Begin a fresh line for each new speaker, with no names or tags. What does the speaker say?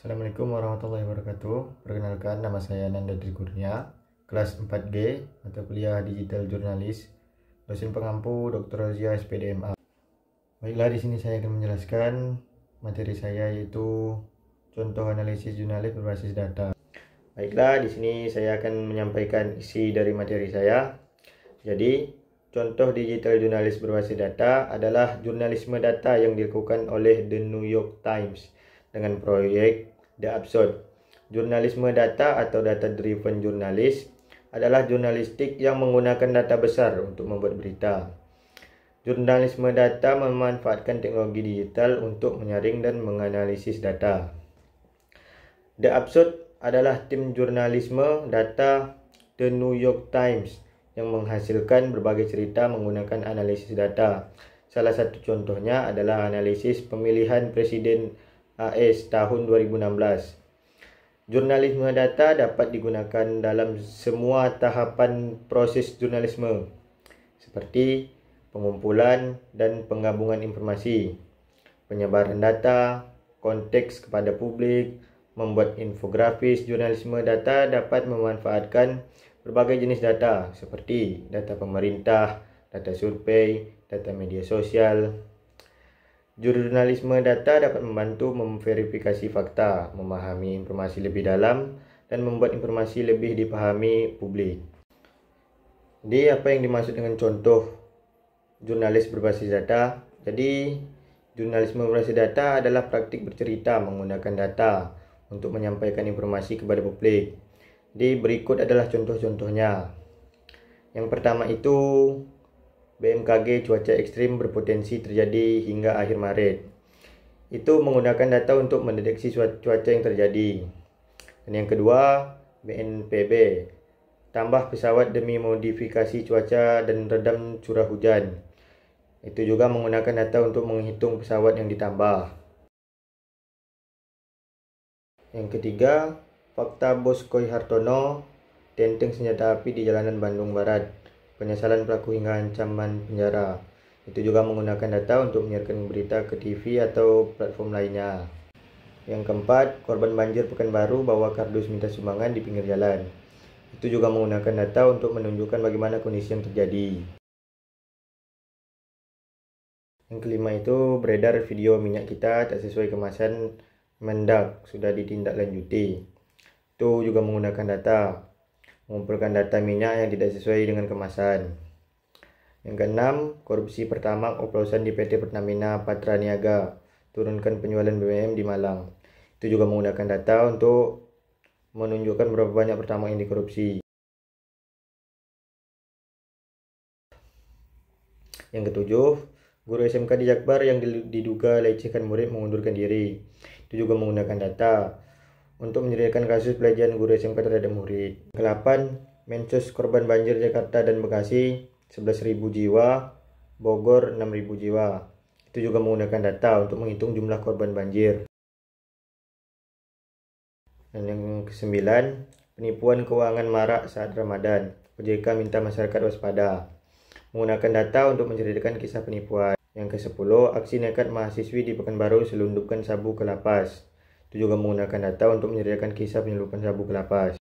Assalamualaikum warahmatullahi wabarakatuh. Perkenalkan, nama saya Nanda Dwi Kurnia, kelas 4G, mata kuliah Digital Jurnalis, dosen pengampu Dr. Rozia SPDMA. Baiklah, di sini saya akan menjelaskan materi saya, yaitu contoh analisis jurnalis berbasis data. Baiklah, di sini saya akan menyampaikan isi dari materi saya. Jadi, contoh digital jurnalis berbasis data adalah jurnalisme data yang dilakukan oleh The New York Times dengan proyek The Absurd. Jurnalisme data atau data-driven journalist adalah jurnalistik yang menggunakan data besar untuk membuat berita. Jurnalisme data memanfaatkan teknologi digital untuk menyaring dan menganalisis data. The Absurd adalah tim jurnalisme data The New York Times yang menghasilkan berbagai cerita menggunakan analisis data. Salah satu contohnya adalah analisis pemilihan Presiden AS tahun 2016. Jurnalisme data dapat digunakan dalam semua tahapan proses jurnalisme, seperti pengumpulan dan penggabungan informasi, penyebaran data, konteks kepada publik, membuat infografis. Jurnalisme data dapat memanfaatkan berbagai jenis data, seperti data pemerintah, data survei, data media sosial. Jurnalisme data dapat membantu memverifikasi fakta, memahami informasi lebih dalam, dan membuat informasi lebih dipahami publik. Jadi, apa yang dimaksud dengan contoh jurnalis berbasis data? Jadi, jurnalisme berbasis data adalah praktik bercerita menggunakan data untuk menyampaikan informasi kepada publik. Jadi, berikut adalah contoh-contohnya. Yang pertama itu, BMKG cuaca ekstrim berpotensi terjadi hingga akhir Maret. Itu menggunakan data untuk mendeteksi cuaca yang terjadi. Dan yang kedua, BNPB tambah pesawat demi modifikasi cuaca dan redam curah hujan. Itu juga menggunakan data untuk menghitung pesawat yang ditambah. Yang ketiga, fakta Bos Koi Hartono tenteng senjata api di jalanan Bandung Barat, penyesalan pelaku hingga ancaman penjara. Itu juga menggunakan data untuk menyiarkan berita ke TV atau platform lainnya. Yang keempat, korban banjir Pekanbaru bawa kardus minta sumbangan di pinggir jalan. Itu juga menggunakan data untuk menunjukkan bagaimana kondisi yang terjadi. Yang kelima itu, beredar video minyak kita tak sesuai kemasan Mendak sudah ditindaklanjuti. Itu juga menggunakan data, mengumpulkan data minyak yang tidak sesuai dengan kemasan. Yang keenam, korupsi Pertamax oplosan di PT Pertamina Patraniaga, turunkan penjualan BBM di Malang. Itu juga menggunakan data untuk menunjukkan berapa banyak Pertamax yang dikorupsi. Yang ketujuh, guru SMK di Jakbar yang diduga lecehkan murid mengundurkan diri. Itu juga menggunakan data untuk menyelesaikan kasus pelecehan guru SMK terhadap murid. Ke-8, Mensos korban banjir Jakarta dan Bekasi 11.000 jiwa, Bogor 6.000 jiwa. Itu juga menggunakan data untuk menghitung jumlah korban banjir. Dan yang ke-9, penipuan keuangan marak saat Ramadan. OJK minta masyarakat waspada, menggunakan data untuk menceritakan kisah penipuan. Yang ke-10, aksi nekat mahasiswi di Pekanbaru selundupkan sabu ke lapas. Itu juga menggunakan data untuk menceritakan kisah penyelundupan sabu ke lapas.